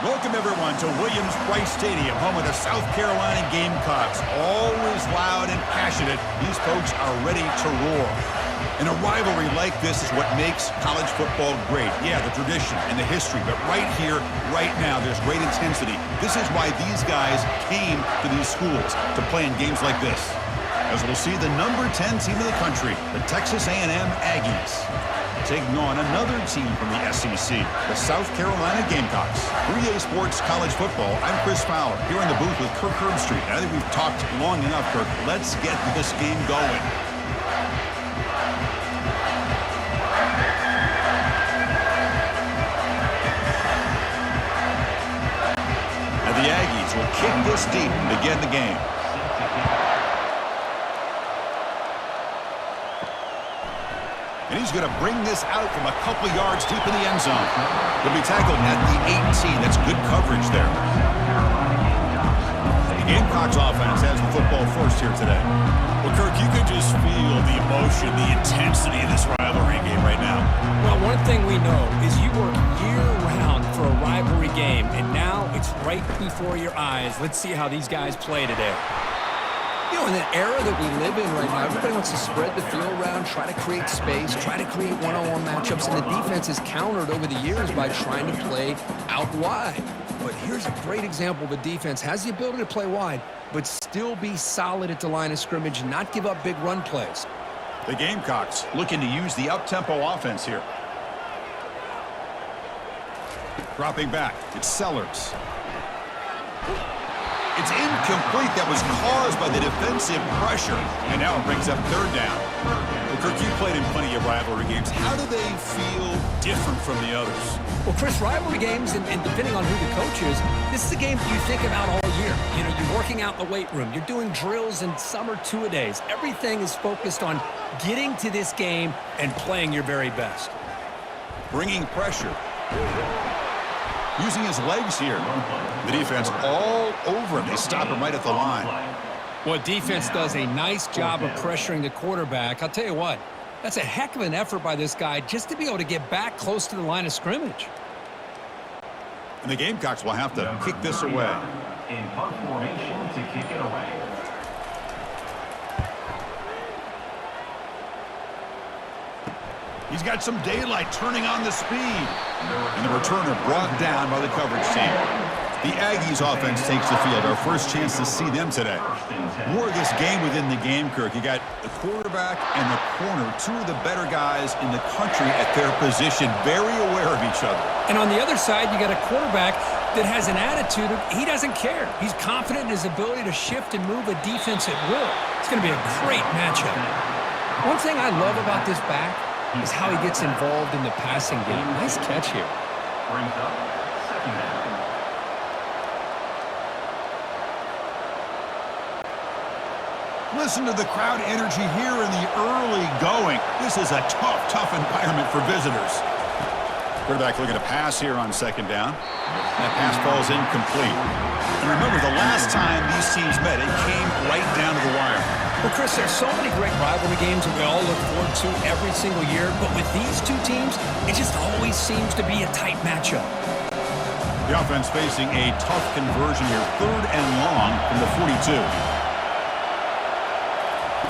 Welcome, everyone, to Williams-Brice Stadium, home of the South Carolina Gamecocks. Always loud and passionate, these folks are ready to roar. And a rivalry like this is what makes college football great. Yeah, the tradition and the history, but right here, right now, there's great intensity. This is why these guys came to these schools to play in games like this. As we'll see, the number 10 team in the country, the Texas A&M Aggies, taking on another team from the SEC, the South Carolina Gamecocks. 3A Sports College Football, I'm Chris Fowler, here in the booth with Kirk Herbstreit. I think we've talked long enough, Kirk. Let's get this game going. And the Aggies will kick this deep to begin the game. And he's going to bring this out from a couple yards deep in the end zone. He'll be tackled at the 18. That's good coverage there. The Gamecocks offense has the football first here today. Well, Kirk, you could just feel the emotion, the intensity of this rivalry game right now. Well, one thing we know is you work year-round for a rivalry game, and now it's right before your eyes. Let's see how these guys play today. You know, in the era that we live in right now, everybody wants to spread the field around, try to create space, try to create one-on-one matchups, and the defense is countered over the years by trying to play out wide. But here's a great example of a defense has the ability to play wide, but still be solid at the line of scrimmage and not give up big run plays. The Gamecocks looking to use the up-tempo offense here. Dropping back, it's Sellers. It's incomplete. That was caused by the defensive pressure. And now it brings up third down. Well, Kirk, you played in plenty of rivalry games. How do they feel different from the others? Well, Chris, rivalry games, and depending on who the coach is, this is a game you think about all year. You know, you're working out in the weight room. You're doing drills and some are two-a-days. Everything is focused on getting to this game and playing your very best. Bringing pressure. Using his legs here. The defense all over him. They stop him right at the line. Well, defense does a nice job of pressuring the quarterback. I'll tell you what, that's a heck of an effort by this guy just to be able to get back close to the line of scrimmage. And the Gamecocks will have to kick this away. In punt formation to kick it away. He's got some daylight turning on the speed. And the returner brought down by the coverage team. The Aggies offense takes the field. Our first chance to see them today. More of this game within the game, Kirk. You got the quarterback and the corner, two of the better guys in the country at their position, very aware of each other. And on the other side, you got a quarterback that has an attitude of he doesn't care. He's confident in his ability to shift and move a defense at will. It's going to be a great matchup. One thing I love about this back is how he gets involved in the passing game. Nice catch here. Brings up second down. Listen to the crowd energy here in the early going. This is a tough environment for visitors. Quarterback looking to pass here on second down. That pass falls incomplete. And remember, the last time these teams met, it came right down to the wire. Well, Chris, there's so many great rivalry games that we all look forward to every single year, but with these two teams, it just always seems to be a tight matchup. The offense facing a tough conversion here, third and long from the 42.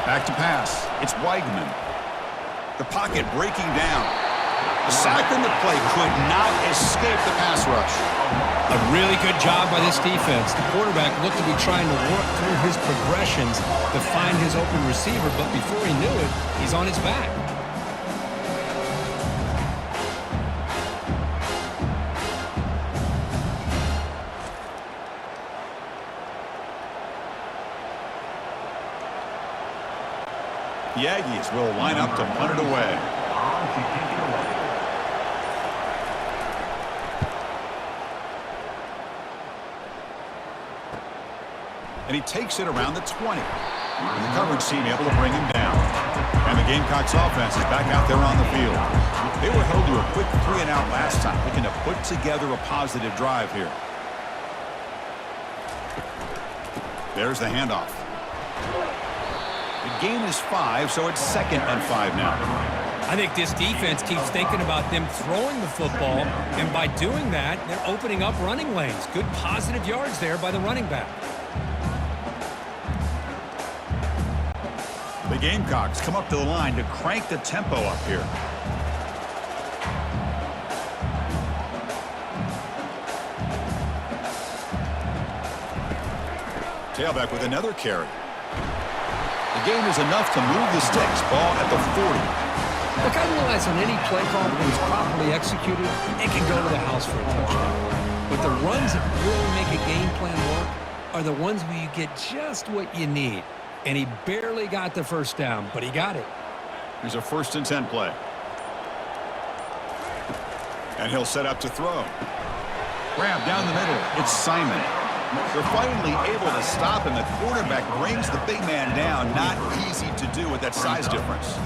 Back to pass. It's Weigman. The pocket breaking down. The sack on the play could not escape the pass rush. A really good job by this defense. The quarterback looked to be trying to work through his progressions to find his open receiver, but before he knew it, he's on his back. The Aggies will line up to punt it away. And he takes it around the 20. And the coverage team able to bring him down. And the Gamecocks offense is back out there on the field. They were held to a quick 3-and-out last time, looking to put together a positive drive here. There's the handoff. The gain is 5, so it's 2nd and 5 now. I I think this defense keeps thinking about them throwing the football, and by doing that, they're opening up running lanes. Good positive yards there by the running back. The Gamecocks come up to the line to crank the tempo up here. Tailback with another carry. The gain is enough to move the sticks. Ball at the 40. Look, I realize on any play call that is properly executed, it can go to the house for a touchdown. But the runs that really make a game plan work are the ones where you get just what you need. And he barely got the first down, but he got it. Here's a 1st and 10 play. And he'll set up to throw. Grab down the middle. It's Simon. They're finally able to stop him. The quarterback brings the big man down. Not easy to do with that size difference.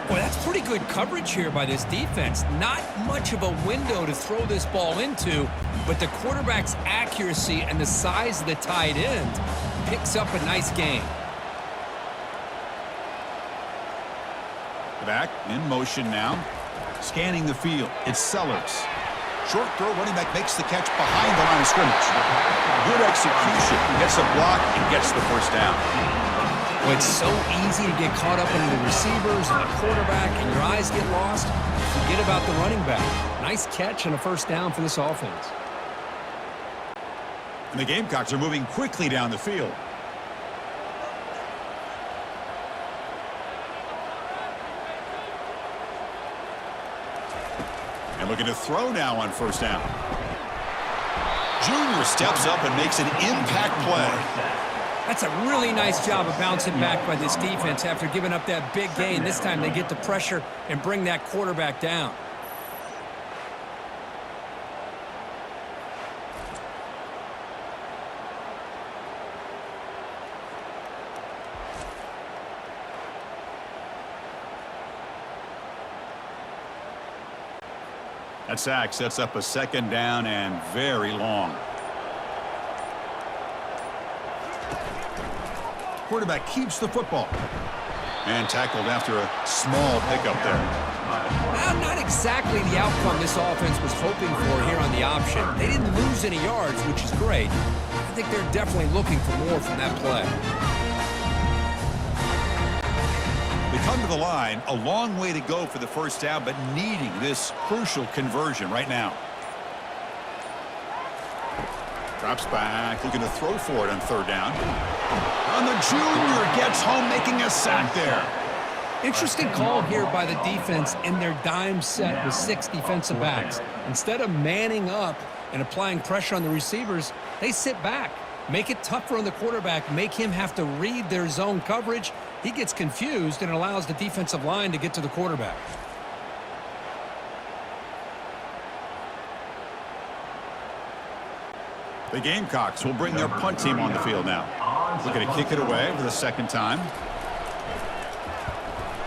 Boy, that's pretty good coverage here by this defense. Not much of a window to throw this ball into, but the quarterback's accuracy and the size of the tight end picks up a nice gain. Back in motion now. Scanning the field. It's Sellers. Short throw, running back makes the catch behind the line of scrimmage. Good execution. Gets a block and gets the first down. Well, it's so easy to get caught up in the receivers and the quarterback, and your eyes get lost. Forget about the running back. Nice catch and a first down for this offense. And the Gamecocks are moving quickly down the field. And looking to throw now on first down. Junior steps up and makes an impact play. That's a really nice job of bouncing back by this defense after giving up that big gain. This time they get the pressure and bring that quarterback down. That sack sets up a 2nd down and very long. Quarterback keeps the football. And tackled after a small pickup there. Well, not exactly the outcome this offense was hoping for here on the option. They didn't lose any yards, which is great. I think they're definitely looking for more from that play. They come to the line, a long way to go for the first down, but needing this crucial conversion right now. Drops back, looking to throw for it on 3rd down. And the junior gets home, making a sack there. Interesting call here by the defense in their dime set with 6 defensive backs. Instead of manning up and applying pressure on the receivers, they sit back. Make it tougher on the quarterback, make him have to read their zone coverage. He gets confused and allows the defensive line to get to the quarterback. The Gamecocks will bring their punt team on the field now. Looking to kick it away for the 2nd time.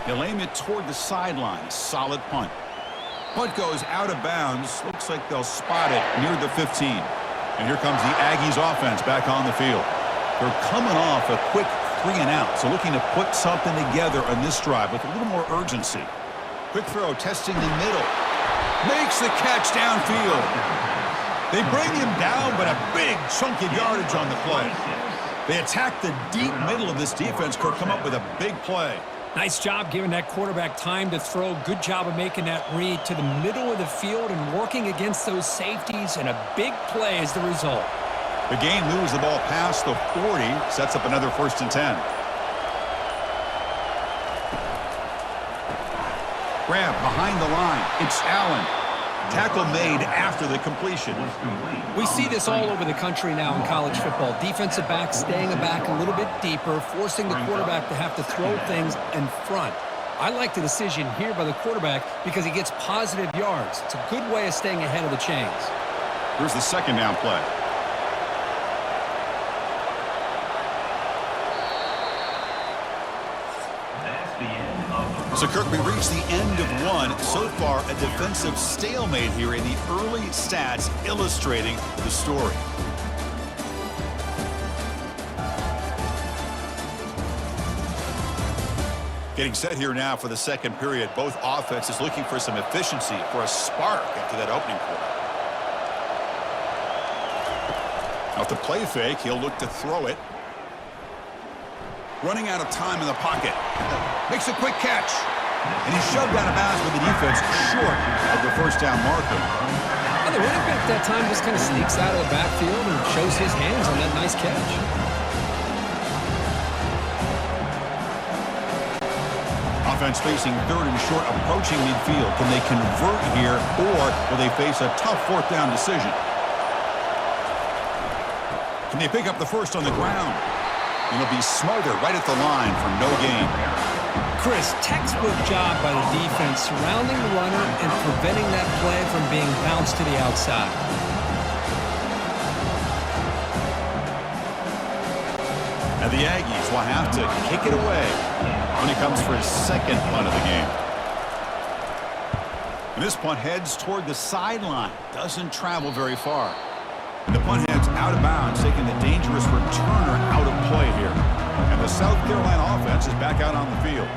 He'll aim it toward the sideline. Solid punt. Punt goes out of bounds. Looks like they'll spot it near the 15. And here comes the Aggies offense back on the field. They're coming off a quick 3 and out, so looking to put something together on this drive with a little more urgency. Quick throw, testing the middle. Makes the catch downfield. They bring him down, but a big chunk of yardage on the play. They attack the deep middle of this defense. Kirk come up with a big play. Nice job giving that quarterback time to throw. Good job of making that read to the middle of the field and working against those safeties, and a big play is the result. The gain moves the ball past the 40, sets up another 1st and 10. Grab behind the line. It's Allen. Tackle made after the completion. We see this all over the country now in college football. Defensive backs staying back a little bit deeper, forcing the quarterback to have to throw things in front. I like the decision here by the quarterback because he gets positive yards. It's a good way of staying ahead of the chains. Here's the 2nd down play. So, Kirk, we reached the end of one. So far, a defensive stalemate here in the early stats illustrating the story. Getting set here now for the second period. Both offenses looking for some efficiency, for a spark after that opening quarter. Off the play fake, he'll look to throw it. Running out of time in the pocket. Makes a quick catch. And he's shoved out of bounds with the defense short of the first down marker. And the running back that time just kind of sneaks out of the backfield and shows his hands on that nice catch. Offense facing third and short, approaching midfield. Can they convert here, or will they face a tough fourth down decision? Can they pick up the first on the ground? And it'll be smothered right at the line for no gain. Chris, textbook job by the defense surrounding the runner and preventing that play from being bounced to the outside. And the Aggies will have to kick it away when it comes for his second punt of the game. And this punt heads toward the sideline. Doesn't travel very far. And the punt heads out of bounds, taking the dangerous returner out of play here. And the South Carolina offense is back out on the field.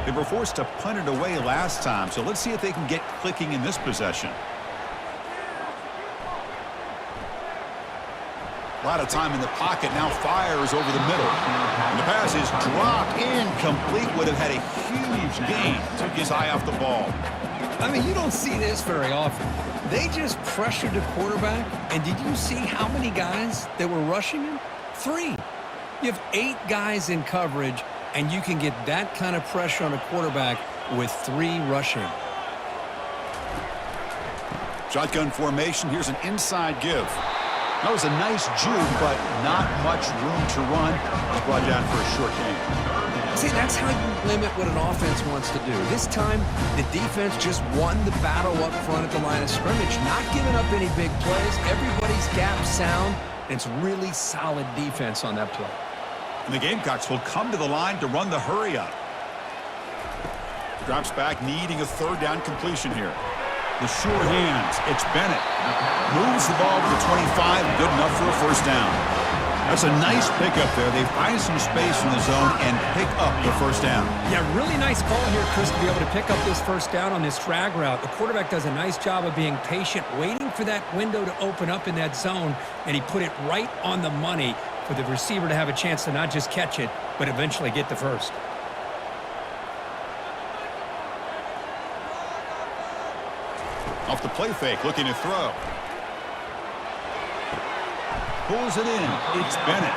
They were forced to punt it away last time, so let's see if they can get clicking in this possession. A lot of time in the pocket, now fires over the middle. And the pass is dropped incomplete, would have had a huge gain. Took his eye off the ball. I mean, you don't see this very often. They just pressured the quarterback, and did you see how many guys that were rushing him? 3. You have 8 guys in coverage, and you can get that kind of pressure on a quarterback with 3 rushing. Shotgun formation, here's an inside give. That was a nice juke, but not much room to run. It's brought down for a short gain. See, that's how you limit what an offense wants to do. This time, the defense just won the battle up front at the line of scrimmage, not giving up any big plays. Everybody's gap sound. It's really solid defense on that play. And the Gamecocks will come to the line to run the hurry up. Drops back, needing a third down completion here. The sure hands, it's Bennett. Moves the ball to the 25, good enough for a first down. That's a nice pickup there. They find some space in the zone and pick up the first down. Yeah, really nice call here, Chris, to be able to pick up this first down on this drag route. The quarterback does a nice job of being patient, waiting for that window to open up in that zone, and he put it right on the money for the receiver to have a chance to not just catch it, but eventually get the first. Off the play fake, looking to throw. Pulls it in. It's Bennett.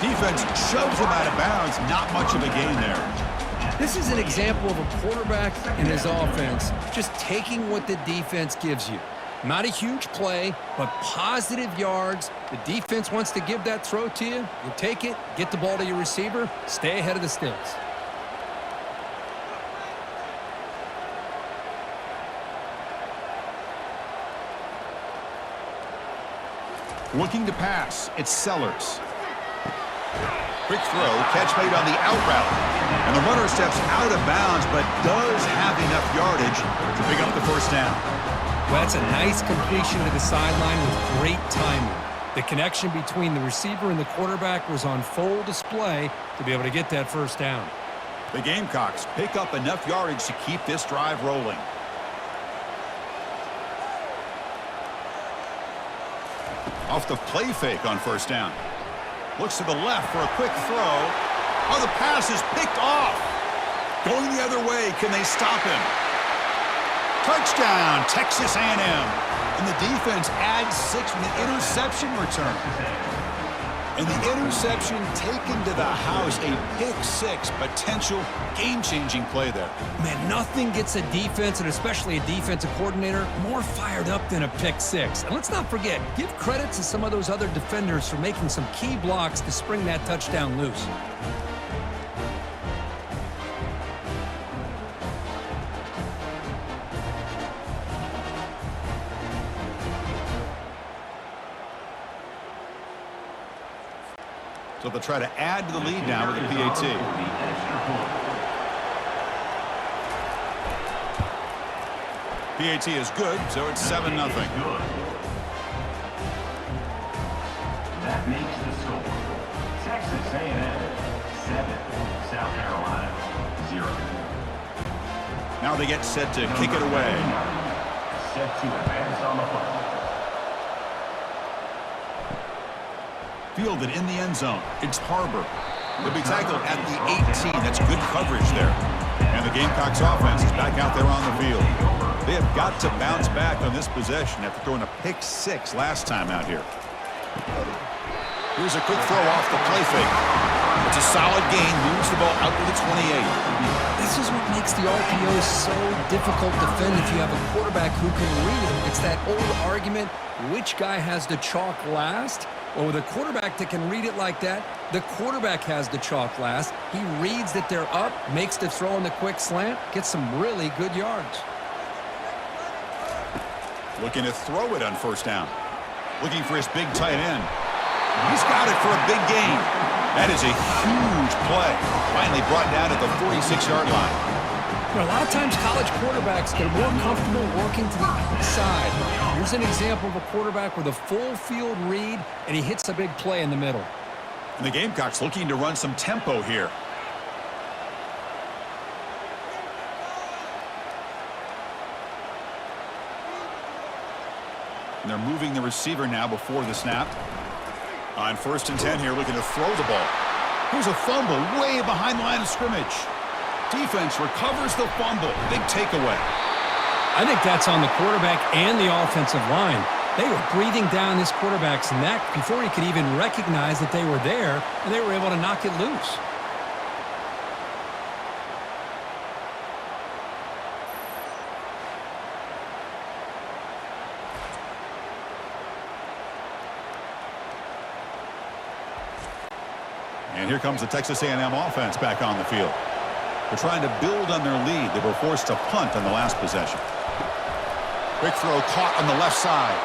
Defense shoves him out of bounds. Not much of a gain there. This is an example of a quarterback and his offense just taking what the defense gives you. Not a huge play, but positive yards. The defense wants to give that throw to you. You take it, get the ball to your receiver, stay ahead of the sticks. Looking to pass, it's Sellers. Quick throw, catch made on the out route. And the runner steps out of bounds, but does have enough yardage to pick up the first down. Well, that's a nice completion to the sideline with great timing. The connection between the receiver and the quarterback was on full display to be able to get that first down. The Gamecocks pick up enough yardage to keep this drive rolling. Off the play fake on first down. Looks to the left for a quick throw. Oh, the pass is picked off. Going the other way. Can they stop him? Touchdown, Texas A&M. And the defense adds 6 with an interception return. And the interception taken to the house, a pick-6, potential game-changing play there. Man, nothing gets a defense, and especially a defensive coordinator, more fired up than a pick-6. And let's not forget, give credit to some of those other defenders for making some key blocks to spring that touchdown loose. So they'll try to add to the lead now with a PAT. PAT is good, so it's 7-0. That makes the score Texas A&M 7, South Carolina 0. Now they get set to kick it away. Set to advance on the punt. Fielded in the end zone. It's Harbor. They'll be tackled at the 18. That's good coverage there. And the Gamecocks offense is back out there on the field. They have got to bounce back on this possession after throwing a pick-6 last time out here. Here's a quick throw off the play fake. It's a solid gain. Moves the ball out to the 28. This is what makes the RPO so difficult to defend if you have a quarterback who can read it. It's that old argument, which guy has the chalk last? Well, with a quarterback that can read it like that, the quarterback has the chalk last. He reads that they're up, makes the throw in the quick slant, gets some really good yards. Looking to throw it on first down. Looking for his big tight end. He's got it for a big gain. That is a huge play. Finally brought down at the 46-yard line. You know, a lot of times college quarterbacks get more comfortable working to the outside. Here's an example of a quarterback with a full field read, and he hits a big play in the middle. And the Gamecocks looking to run some tempo here. And they're moving the receiver now before the snap. On 1st and 10 here, looking to throw the ball. Here's a fumble way behind the line of scrimmage. Defense recovers the fumble. Big takeaway. I think that's on the quarterback and the offensive line. They were breathing down this quarterback's neck before he could even recognize that they were there, and they were able to knock it loose. And here comes the Texas A&M offense back on the field. They're trying to build on their lead. They were forced to punt on the last possession. Quick throw caught on the left side.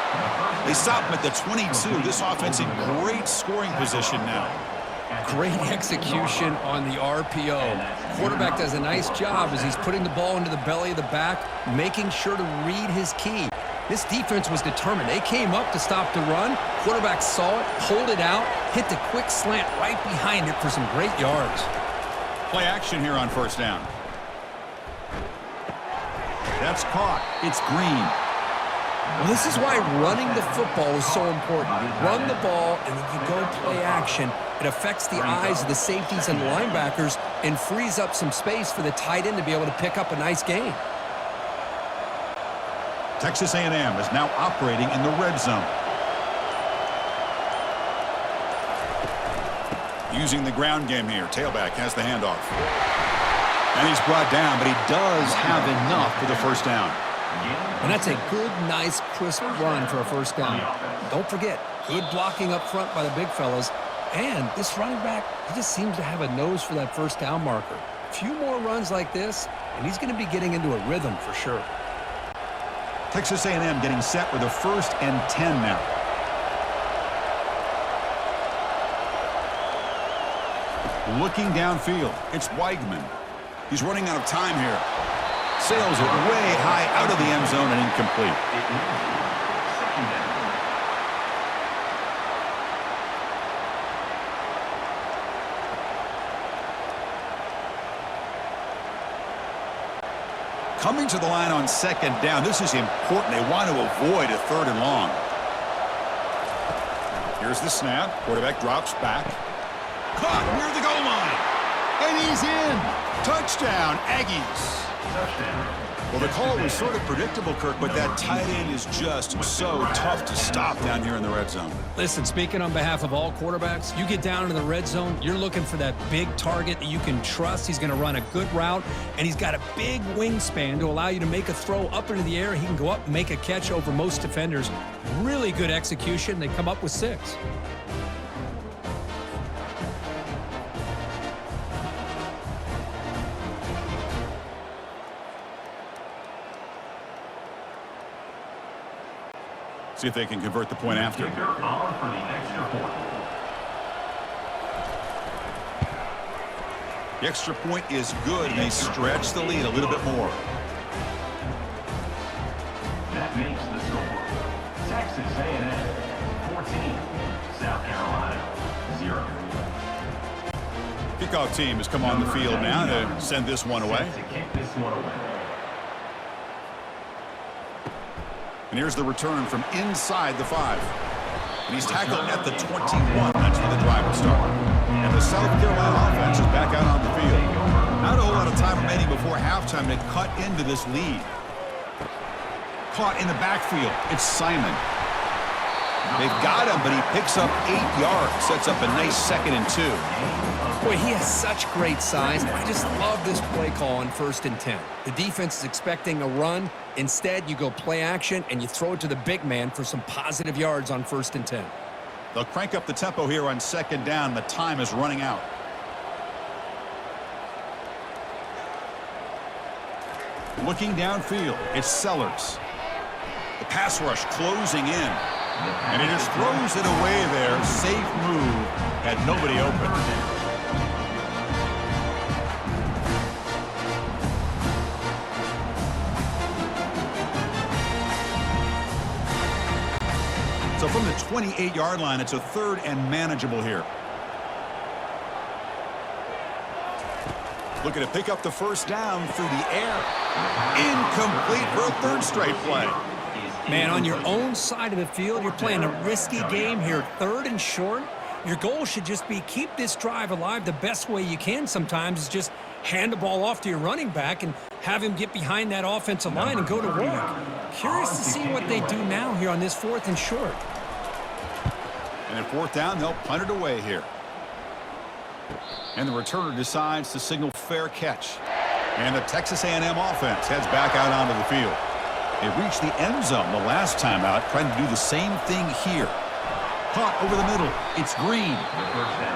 They stop him at the 22. This offense in great scoring position now. Great execution on the RPO. Quarterback does a nice job as he's putting the ball into the belly of the back, making sure to read his key. This defense was determined. They came up to stop the run. Quarterback saw it, pulled it out, hit the quick slant right behind it for some great yards. Play action here on first down. That's caught. It's Green. Well, this is why running the football is so important. You run the ball, and then you go play action. It affects the eyes of the safeties and linebackers and frees up some space for the tight end to be able to pick up a nice gain. Texas A&M is now operating in the red zone. Using the ground game here. Tailback has the handoff. And he's brought down, but he does have enough for the first down. And that's a good, nice, crisp run for a first down. Don't forget, good blocking up front by the big fellas. And this running back, he just seems to have a nose for that first down marker. A few more runs like this, and he's going to be getting into a rhythm for sure. Texas A&M getting set with a 1st and 10 now. Looking downfield, it's Weigman. He's running out of time here. Sails it way high out of the end zone and incomplete. Coming to the line on 2nd down. This is important. They want to avoid a 3rd and long. Here's the snap. Quarterback drops back. Caught near the goal line. And he's in. Touchdown, Aggies. Well, the call was sort of predictable, Kirk, but that tight end is just so tough to stop down here in the red zone. Listen, speaking on behalf of all quarterbacks, you get down into the red zone, you're looking for that big target that you can trust. He's going to run a good route, and he's got a big wingspan to allow you to make a throw up into the air. He can go up and make a catch over most defenders. Really good execution. They come up with 6. See if they can convert the point after. Kicker on for the extra point. The extra point is good, and they stretch the lead a little bit more. That makes the score. Texas A&M 14, South Carolina 0. Kickoff team has come on the field now to send this one away. To kick this one away. And here's the return from inside the 5. And he's tackled at the 21. That's where the drive will start. And the South Carolina offense is back out on the field. Not a whole lot of time remaining before halftime to cut into this lead. Caught in the backfield. It's Simon. They've got him, but he picks up 8 yards. Sets up a nice 2nd and 2. Boy, he has such great size. I just love this play call on 1st and 10. The defense is expecting a run. Instead, you go play action, and you throw it to the big man for some positive yards on 1st and 10. They'll crank up the tempo here on 2nd down. The time is running out. Looking downfield, it's Sellers. The pass rush closing in. And he just throws it away there. Safe move. Had nobody open. So from the 28-yard line, it's a 3rd and manageable here. Looking to pick up the 1st down through the air. Incomplete for a 3rd straight play. Man, on your own side of the field, you're playing a risky game here, 3rd and short. Your goal should just be keep this drive alive the best way you can sometimes is just hand the ball off to your running back and have him get behind that offensive line and go to work. Curious to see what they do now here on this 4th and short. And at 4th down, they'll punt it away here. And the returner decides to signal fair catch. And the Texas A&M offense heads back out onto the field. They reached the end zone the last time out, trying to do the same thing here. Caught over the middle. It's Green.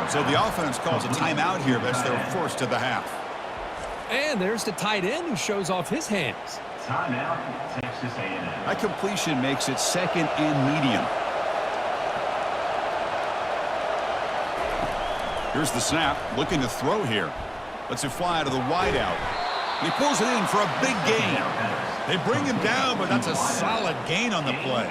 So the offense calls a timeout here. That's their 1st of the half. And there's the tight end who shows off his hands. Timeout, Texas A&M. That completion makes it 2nd and medium. Here's the snap. Looking to throw here. Lets it fly to the wideout. He pulls it in for a big gain. They bring him down, but that's a solid gain on the play.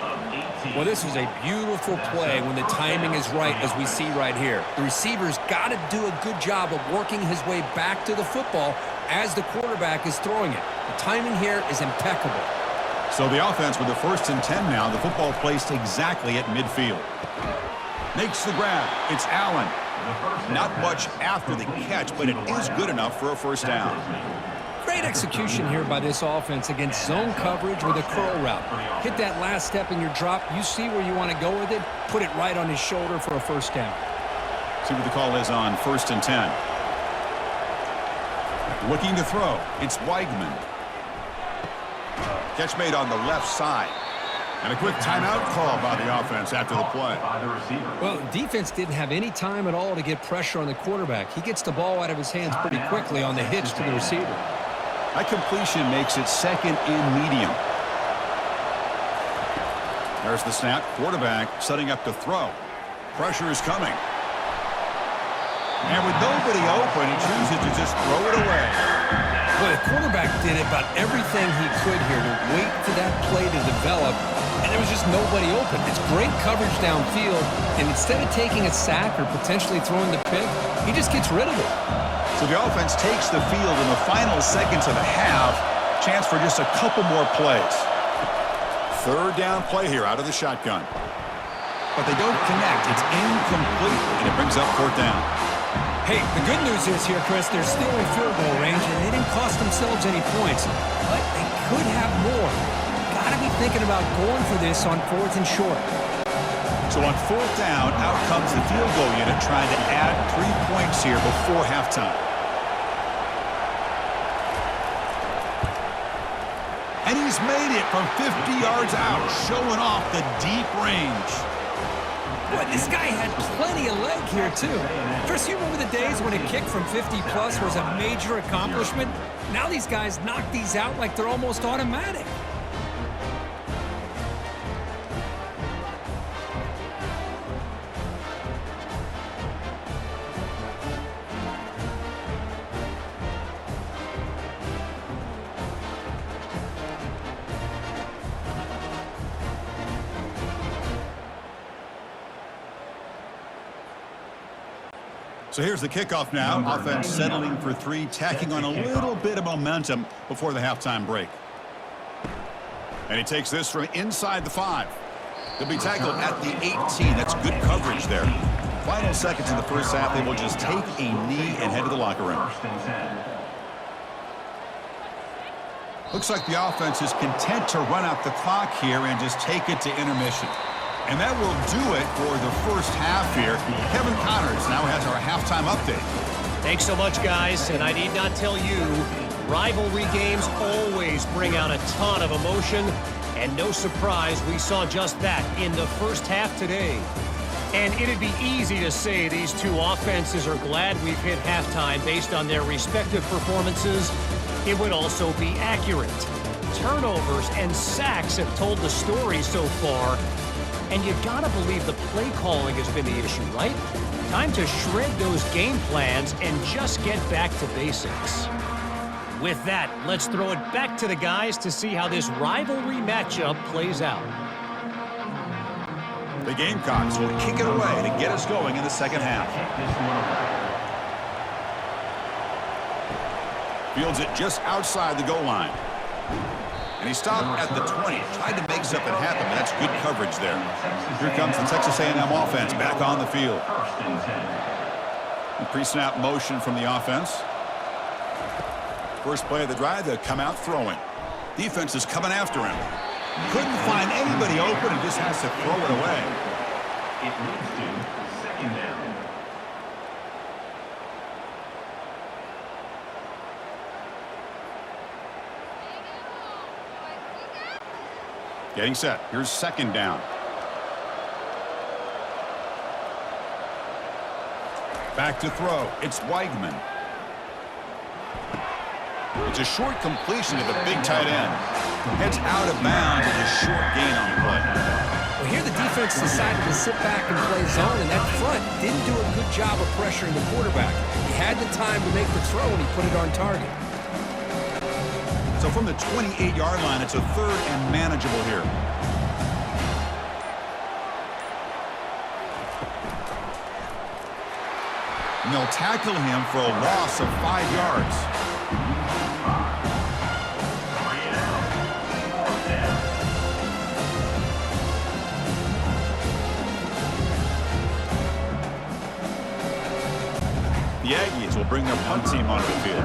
Well, this is a beautiful play when the timing is right, as we see right here. The receiver's got to do a good job of working his way back to the football as the quarterback is throwing it. The timing here is impeccable. So the offense with the 1st and 10 now. The football placed exactly at midfield. Makes the grab. It's Allen. Not much after the catch, but it is good enough for a 1st down. Great execution here by this offense against zone coverage with a curl route. Hit that last step in your drop. You see where you want to go with it. Put it right on his shoulder for a 1st down. See what the call is on 1st and 10. Looking to throw. It's Weigman. Catch made on the left side. And a quick timeout call by the offense after the play. Well, defense didn't have any time at all to get pressure on the quarterback. He gets the ball out of his hands pretty quickly on the hitch to the receiver. That completion makes it 2nd and medium. There's the snap. Quarterback setting up to throw. Pressure is coming. And with nobody open, he chooses to just throw it away. Well, the quarterback did about everything he could here to wait for that play to develop, and there was just nobody open. It's great coverage downfield, and instead of taking a sack or potentially throwing the pick, he just gets rid of it. So the offense takes the field in the final seconds of the half. Chance for just a couple more plays. 3rd down play here out of the shotgun. But they don't connect. It's incomplete, and it brings up 4th down. Hey, the good news is here, Chris, they're still in field goal range, and they didn't cost themselves any points. But they could have more. Got to be thinking about going for this on 4th and short. So on 4th down, out comes the field goal unit trying to add 3 points here before halftime. And he's made it from 50 yards out, showing off the deep range. Boy, this guy had plenty of leg here, too. Chris, you remember the days when a kick from 50-plus was a major accomplishment? Now these guys knock these out like they're almost automatic. So here's the kickoff now. Offense settling for 3, tacking on a little bit of momentum before the halftime break. And he takes this from inside the 5. He'll be tackled at the 18. That's good coverage there. Final seconds in the first half, they will just take a knee and head to the locker room. Looks like the offense is content to run out the clock here and just take it to intermission. And that will do it for the first half here. Kevin Connors now has our halftime update. Thanks so much, guys. And I need not tell you, rivalry games always bring out a ton of emotion. And no surprise, we saw just that in the first half today. And it'd be easy to say these two offenses are glad we've hit halftime based on their respective performances. It would also be accurate. Turnovers and sacks have told the story so far. And you gotta believe the play calling has been the issue, right? Time to shred those game plans and just get back to basics. With that, let's throw it back to the guys to see how this rivalry matchup plays out. The Gamecocks will kick it away to get us going in the second half. Fields it just outside the goal line. And he stopped at the 20. Tried to make something happen, but that's good coverage there. Here comes the Texas A&M offense back on the field. Pre-snap motion from the offense. First play of the drive, they'll come out throwing. Defense is coming after him. Couldn't find anybody open and just has to throw it away. It leads to second down. Getting set. Here's second down. Back to throw. It's Weigman. It's a short completion to the big tight end. Heads out of bounds with a short gain on the play. Well, here the defense decided to sit back and play zone, and that front didn't do a good job of pressuring the quarterback. He had the time to make the throw, and he put it on target. So from the 28-yard line, it's a third and manageable here. And they'll tackle him for a loss of 5 yards. The Aggies will bring their punt team onto the field.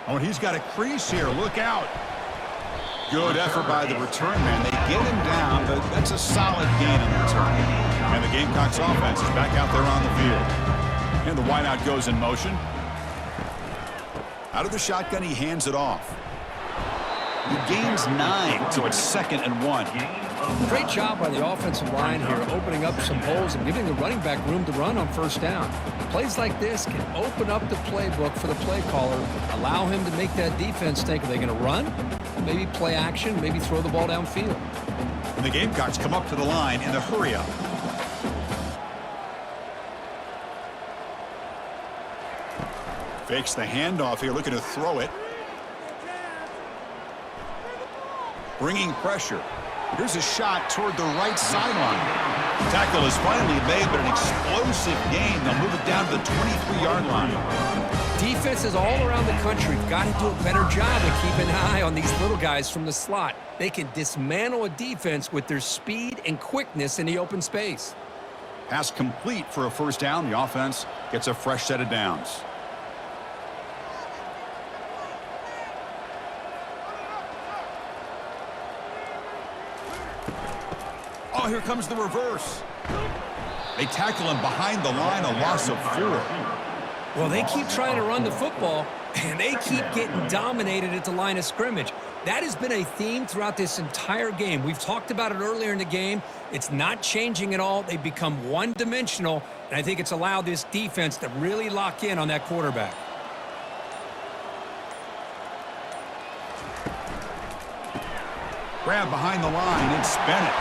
Oh, and he's got a crease here. Look out. Good effort by the return man. They get him down, but that's a solid gain in return. And the Gamecocks offense is back out there on the field. And the wideout goes in motion. Out of the shotgun, he hands it off. He gains 9, so it's 2nd and 1. Great job by the offensive line here, opening up some holes and giving the running back room to run on first down. Plays like this can open up the playbook for the play caller, allow him to make that defense think, are they going to run? Maybe play action, maybe throw the ball downfield. And the Gamecocks come up to the line in the hurry-up. Fakes the handoff here, looking to throw it. Bringing pressure. Here's a shot toward the right sideline. Tackle is finally made, but an explosive gain. They'll move it down to the 23-yard line. Defenses all around the country have got to do a better job of keeping an eye on these little guys from the slot. They can dismantle a defense with their speed and quickness in the open space. Pass complete for a first down. The offense gets a fresh set of downs. Oh, here comes the reverse. They tackle him behind the line, a loss of 4. Well, they keep trying to run the football, and they keep getting dominated at the line of scrimmage. That has been a theme throughout this entire game. We've talked about it earlier in the game. It's not changing at all. They've become one-dimensional, and I think it's allowed this defense to really lock in on that quarterback. Grab behind the line, it's Bennett.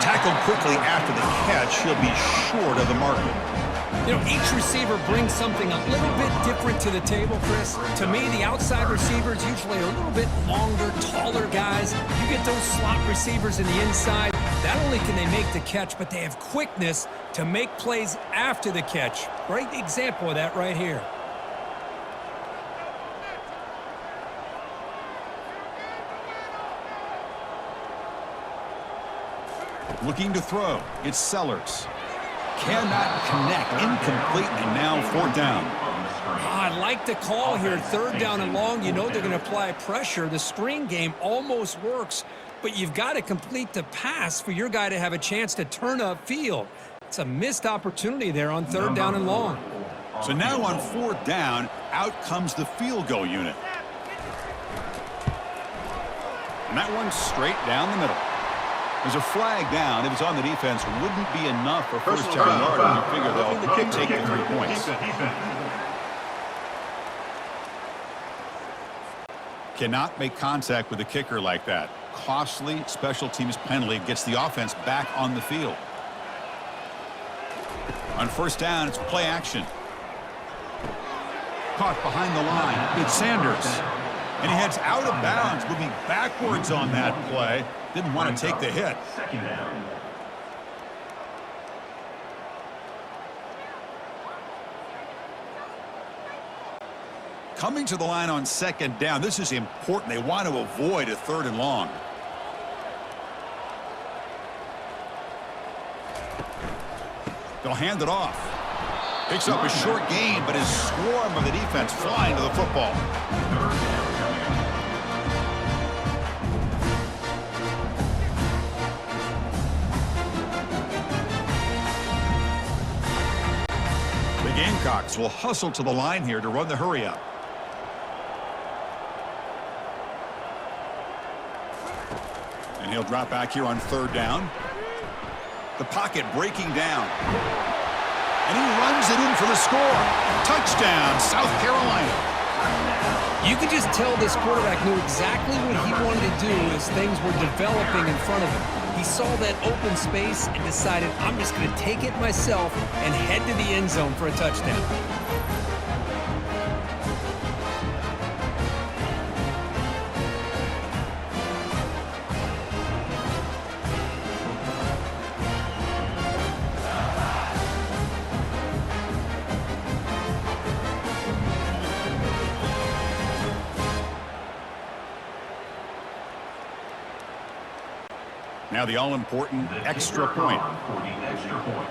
Tackled quickly after the catch. He'll be short of the marker. You know, each receiver brings something a little bit different to the table, Chris. To me, the outside receivers usually are a little bit longer, taller guys. You get those slot receivers in the inside, Not only can they make the catch, but they have quickness to make plays after the catch. Great example of that right here. Looking to throw. It's Sellers. Cannot connect. Incomplete, and now 4th down. I like the call here. 3rd down and long. You know they're going to apply pressure. The screen game almost works, but you've got to complete the pass for your guy to have a chance to turn upfield. It's a missed opportunity there on 3rd down and long. So now on 4th down, out comes the field goal unit. And that one's straight down the middle. There's a flag down. If it's on the defense, wouldn't be enough for first down yard, and you figure they'll take the 3 points. Cannot make contact with the kicker like that. Costly special teams penalty gets the offense back on the field. On 1st down, it's play action. Caught behind the line. It's Sanders. And he heads out of bounds, moving backwards on that play. Didn't want to take the hit. 2nd down. Coming to the line on 2nd down. This is important. They want to avoid a 3rd and long. They'll hand it off. Picks up a short gain, but his swarm of the defense flying to the football. The Gamecocks will hustle to the line here to run the hurry up. And he'll drop back here on 3rd down. The pocket breaking down. And he runs it in for the score. Touchdown, South Carolina. You could just tell this quarterback knew exactly what he wanted to do as things were developing in front of him. He saw that open space and decided, I'm just going to take it myself and head to the end zone for a touchdown. Now the all-important extra point. For the extra point.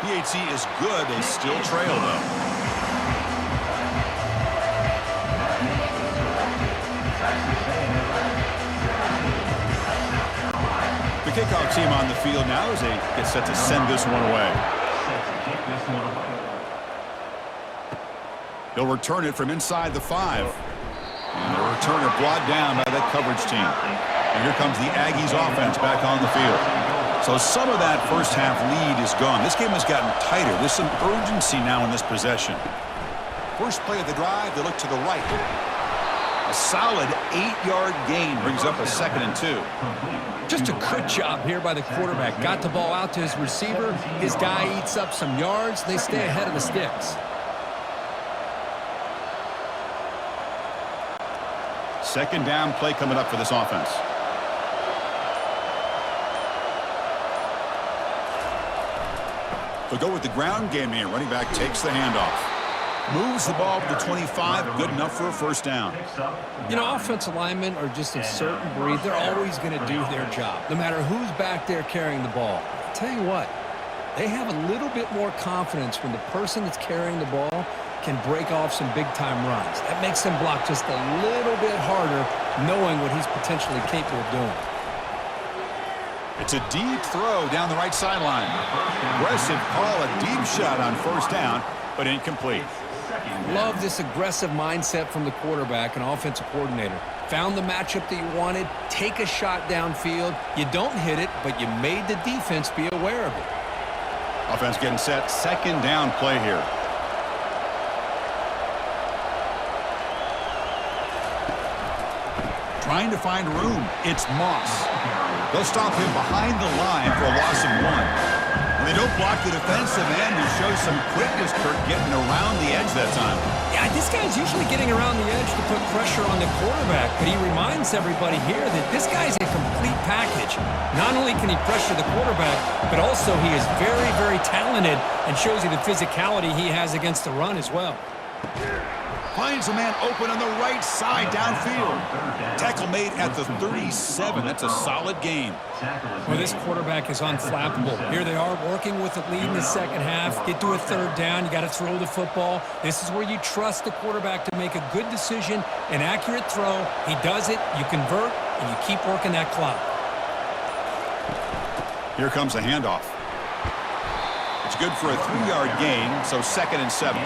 PHC is good. They still trail, though. The kickoff team on the field now as they get set to send this one away. They'll return it from inside the 5. And the returner brought down by that coverage team. And here comes the Aggies offense back on the field. So some of that first half lead is gone. This game has gotten tighter. There's some urgency now in this possession. First play of the drive, they look to the right. A solid 8-yard gain brings up a 2nd and 2. Just a good job here by the quarterback. Got the ball out to his receiver. His guy eats up some yards. They stay ahead of the sticks. Second down play coming up for this offense. They'll go with the ground game here. Running back takes the handoff. Moves the ball to the 25. Good enough for a first down. You know, offensive linemen are just a certain breed. They're always going to do their job, no matter who's back there carrying the ball. I'll tell you what, they have a little bit more confidence when the person that's carrying the ball can break off some big-time runs. That makes them block just a little bit harder, knowing what he's potentially capable of doing. It's a deep throw down the right sideline. Aggressive call, a deep shot on first down, but incomplete. Love this aggressive mindset from the quarterback and offensive coordinator. Found the matchup that you wanted, take a shot downfield. You don't hit it, but you made the defense be aware of it. Offense getting set, second down play here. Trying to find room. It's Moss. They'll stop him behind the line for a loss of 1. They don't block the defensive end and show some quickness, Kurt, getting around the edge that time. Yeah, this guy's usually getting around the edge to put pressure on the quarterback, but he reminds everybody here that this guy's a complete package. Not only can he pressure the quarterback, but also he is very, very talented and shows you the physicality he has against the run as well. Finds a man open on the right side downfield. Tackle made at the 37. That's a solid gain. Well, this quarterback is unflappable. Here they are working with the lead in the second half. Get to a third down. You got to throw the football. This is where you trust the quarterback to make a good decision, an accurate throw. He does it. You convert, and you keep working that clock. Here comes a handoff. It's good for a 3-yard gain, so 2nd and 7.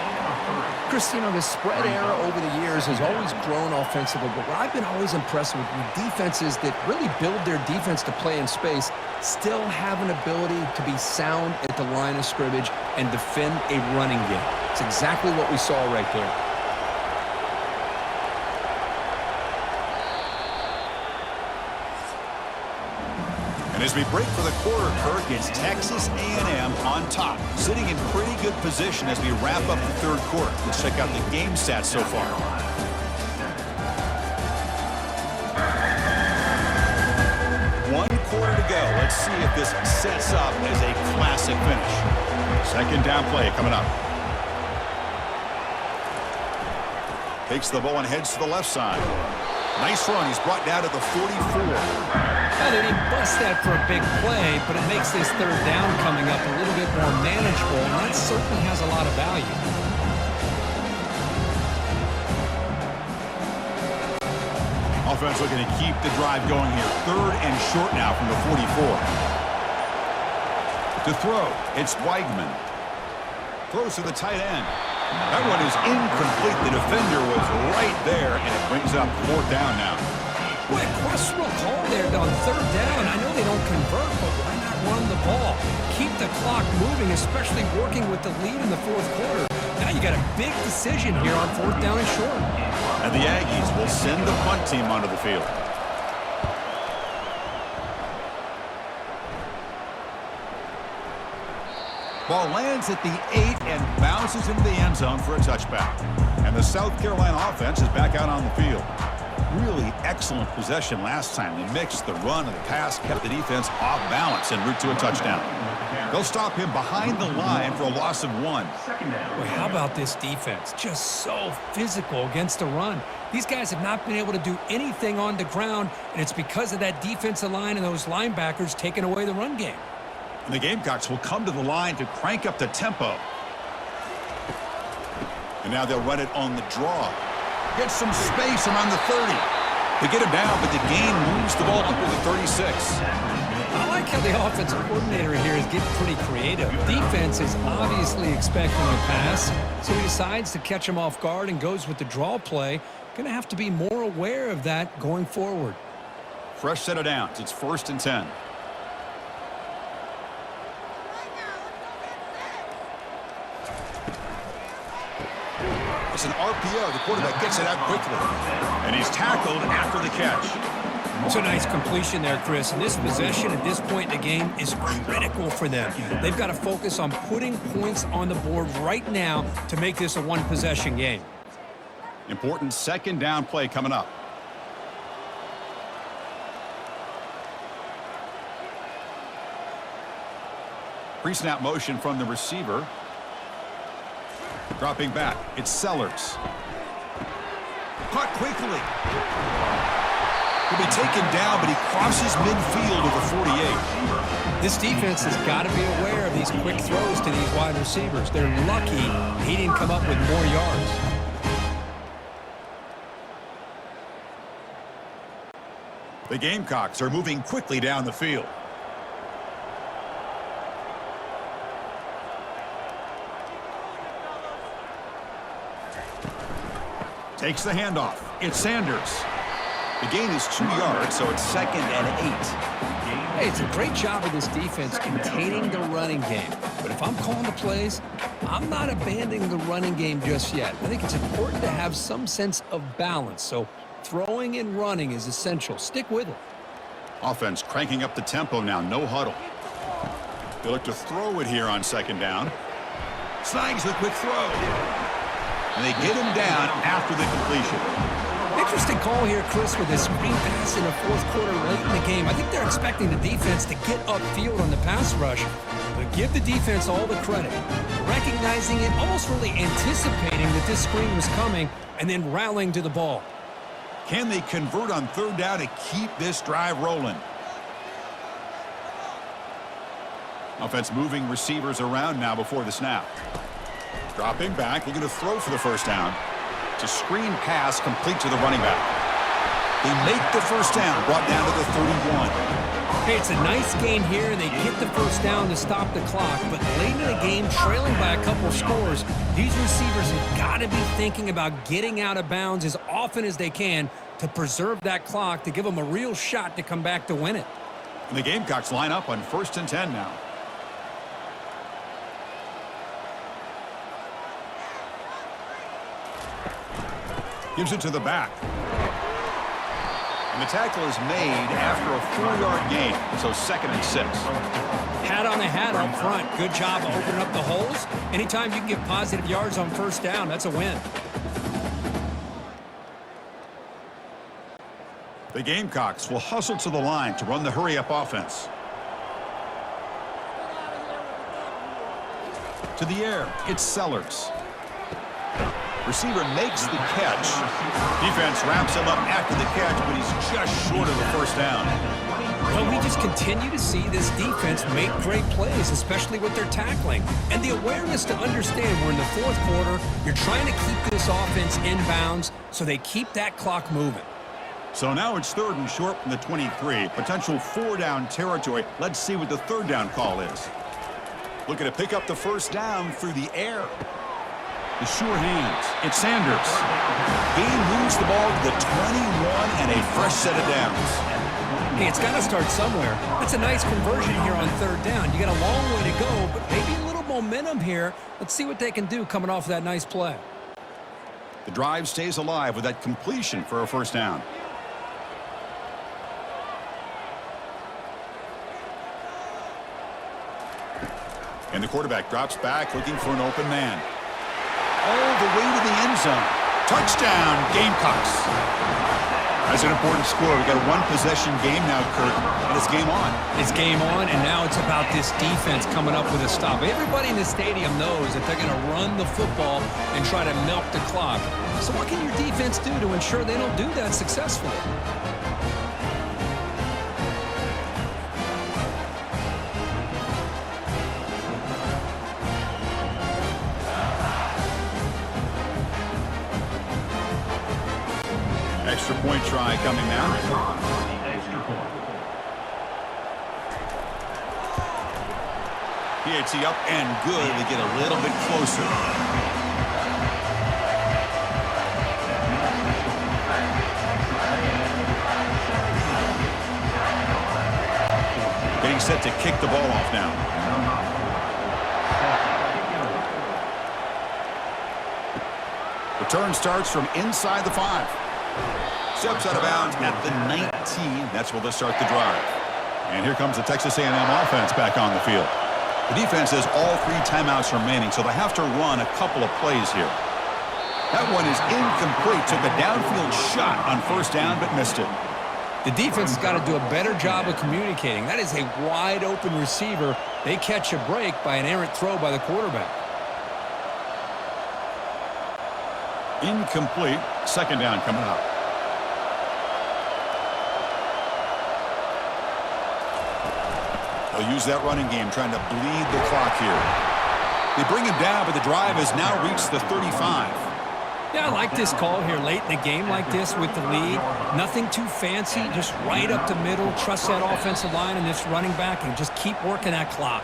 Chris, you know, the spread era over the years has always grown offensively, but what I've been always impressed with defenses that really build their defense to play in space still have an ability to be sound at the line of scrimmage and defend a running game. It's exactly what we saw right there. And as we break for the quarter, Kirk, it's Texas A&M on top, sitting in pretty good position as we wrap up the third quarter. Let's check out the game stats so far. One quarter to go. Let's see if this sets up as a classic finish. Second down play coming up. Takes the ball and heads to the left side. Nice run. He's brought down to the 44. Well, they didn't bust that for a big play, but it makes this third down coming up a little bit more manageable, and that certainly has a lot of value. Offense looking to keep the drive going here. Third and short now from the 44. To throw, it's Weigman. Throws to the tight end. That one is incomplete. The defender was right there, and it brings up 4th down now. Boy, a questionable call there on third down. I know they don't convert, but why not run the ball? Keep the clock moving, especially working with the lead in the fourth quarter. Now you got a big decision here on 4th down and short. And the Aggies will send the punt team onto the field. Ball lands at the 8 and bounces into the end zone for a touchback. And the South Carolina offense is back out on the field. Really excellent possession last time. They mixed the run and the pass, kept the defense off balance en route to a touchdown. They'll stop him behind the line for a loss of 1. Boy, how about this defense? Just so physical against the run. These guys have not been able to do anything on the ground, and it's because of that defensive line and those linebackers taking away the run game. And the Gamecocks will come to the line to crank up the tempo. And now they'll run it on the draw. Get some space around the 30. They get him down, but the gain moves the ball up to the 36. I like how the offensive coordinator here is getting pretty creative. Defense is obviously expecting a pass, so he decides to catch him off guard and goes with the draw play. Going to have to be more aware of that going forward. Fresh set of downs. It's 1st and 10. It's an RPO. The quarterback gets it out quickly. And he's tackled after the catch. It's a nice completion there, Chris. And this possession at this point in the game is critical for them. They've got to focus on putting points on the board right now to make this a one-possession game. Important 2nd down play coming up. Pre-snap motion from the receiver. Dropping back, it's Sellers. Caught quickly. He'll be taken down, but he crosses midfield of the 48. This defense has got to be aware of these quick throws to these wide receivers. They're lucky he didn't come up with more yards. The Gamecocks are moving quickly down the field. Takes the handoff. It's Sanders. The gain is 2 yards, so it's 2nd and 8. Hey, it's a great job of this defense containing the running game. But if I'm calling the plays, I'm not abandoning the running game just yet. I think it's important to have some sense of balance. So throwing and running is essential. Stick with it. Offense cranking up the tempo now. No huddle. They look to throw it here on second down. Snags the quick throw. And they get him down after the completion. Interesting call here, Chris, with this screen pass in the fourth quarter late in the game. I think they're expecting the defense to get upfield on the pass rush, but give the defense all the credit. Recognizing it, almost really anticipating that this screen was coming, and then rallying to the ball. Can they convert on third down to keep this drive rolling? Offense moving receivers around now before the snap. Dropping back, looking to throw for the first down. It's a screen pass complete to the running back. They make the first down, brought down to the 31. Hey, it's a nice gain here. They get the first down to stop the clock, but late in the game, trailing by a couple of scores, these receivers have got to be thinking about getting out of bounds as often as they can to preserve that clock, to give them a real shot to come back to win it. And the Gamecocks line up on 1st and 10 now. Gives it to the back. And the tackle is made after a 4-yard gain, so 2nd and 6. Hat on a hat up front. Good job opening up the holes. Anytime you can get positive yards on first down, that's a win. The Gamecocks will hustle to the line to run the hurry-up offense. To the air, it's Sellers. Receiver makes the catch. Defense wraps him up after the catch, but he's just short of the first down. Well, we just continue to see this defense make great plays, especially with their tackling. And the awareness to understand we're in the fourth quarter, you're trying to keep this offense in bounds so they keep that clock moving. So now it's 3rd and short from the 23. Potential 4-down territory. Let's see what the 3rd down call is. Looking to pick up the first down through the air. The sure hands. It's Sanders. Gain moves the ball to the 21 and a fresh set of downs. Hey, it's got to start somewhere. That's a nice conversion here on 3rd down. You got a long way to go, but maybe a little momentum here. Let's see what they can do coming off of that nice play. The drive stays alive with that completion for a first down. And the quarterback drops back looking for an open man. All the way to the end zone. Touchdown, Gamecocks. That's an important score. We've got a one-possession game now, Kurt, and it's game on. It's game on, and now it's about this defense coming up with a stop. Everybody in the stadium knows that they're going to run the football and try to milk the clock. So what can your defense do to ensure they don't do that successfully? Extra point try coming now. Extra point. PAT up and good to get a little bit closer. Getting set to kick the ball off now. Return starts from inside the 5. Steps out of bounds at the 19. That's where they'll start the drive. And here comes the Texas A&M offense back on the field. The defense has all 3 timeouts remaining, so they have to run a couple of plays here. That one is incomplete. Took a downfield shot on first down, but missed it. The defense has got to do a better job of communicating. That is a wide-open receiver. They catch a break by an errant throw by the quarterback. Incomplete. Second down coming up. They'll use that running game, trying to bleed the clock here. They bring him down, but the drive has now reached the 35. Yeah, I like this call here late in the game like this with the lead. Nothing too fancy, just right up the middle. Trust that offensive line and this running back and just keep working that clock.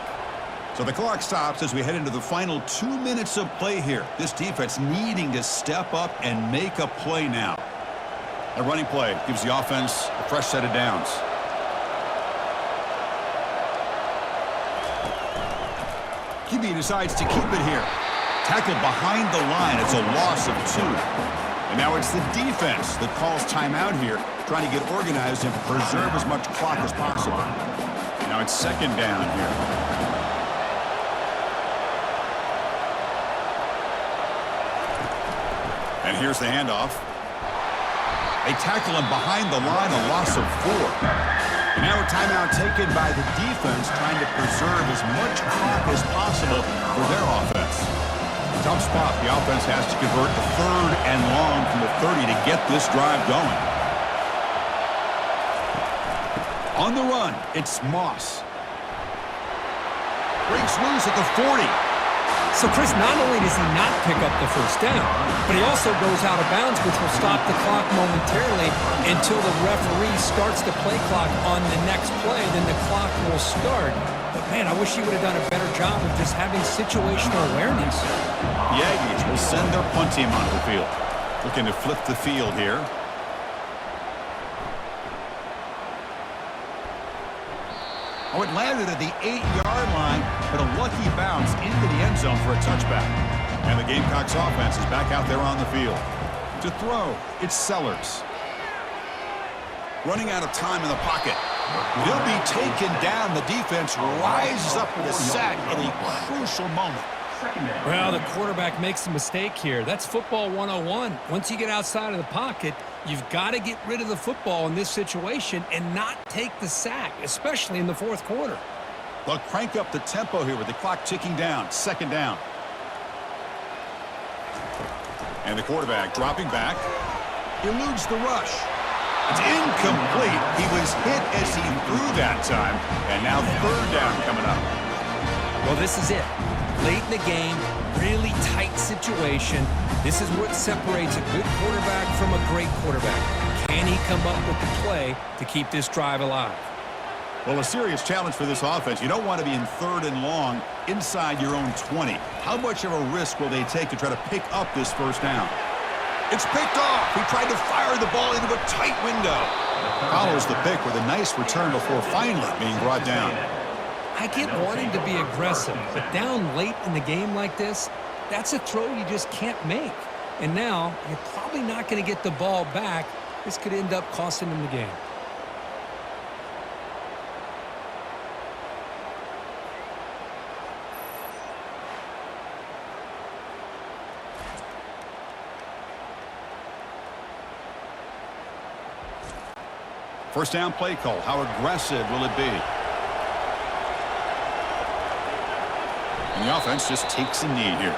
So the clock stops as we head into the final 2 minutes of play here. This defense needing to step up and make a play now. A running play gives the offense a fresh set of downs. QB decides to keep it here. Tackled behind the line. It's a loss of 2. And now it's the defense that calls timeout here, trying to get organized and preserve as much clock as possible. Now it's second down here. And here's the handoff. They tackle him behind the line, a loss of 4. And now a timeout taken by the defense, trying to preserve as much clock as possible for their offense. Tough spot. The offense has to convert the 3rd and long from the 30 to get this drive going. On the run, it's Moss. Breaks loose at the 40. So, Chris, not only does he not pick up the first down, but he also goes out of bounds, which will stop the clock momentarily until the referee starts the play clock on the next play. Then the clock will start. But, man, I wish he would have done a better job of just having situational awareness. The Aggies will send their punt team onto the field. Looking to flip the field here. Oh, it landed at the 8-yard line, but a lucky bounce into the end zone for a touchback. And the Gamecocks offense is back out there on the field. To throw, it's Sellers. Running out of time in the pocket. He'll be taken down. The defense rises up with a sack at a crucial moment. Well, the quarterback makes a mistake here. That's football 101. Once you get outside of the pocket, you've got to get rid of the football in this situation and not take the sack, especially in the 4th quarter. They'll crank up the tempo here with the clock ticking down. 2nd down. And the quarterback dropping back. Eludes the rush. It's incomplete. He was hit as he threw that time. And now 3rd down coming up. Well, this is it. Late in the game, really tight situation. This is what separates a good quarterback from a great quarterback. Can he come up with the play to keep this drive alive? Well, a serious challenge for this offense. You don't want to be in 3rd and long inside your own 20. How much of a risk will they take to try to pick up this 1st down? It's picked off. He tried to fire the ball into a tight window. Follows the pick with a nice return before finally being brought down. I get wanting to be aggressive, but down late in the game like this, that's a throw you just can't make. And now, you're probably not going to get the ball back. This could end up costing them the game. First down play call. How aggressive will it be? And the offense just takes a knee here.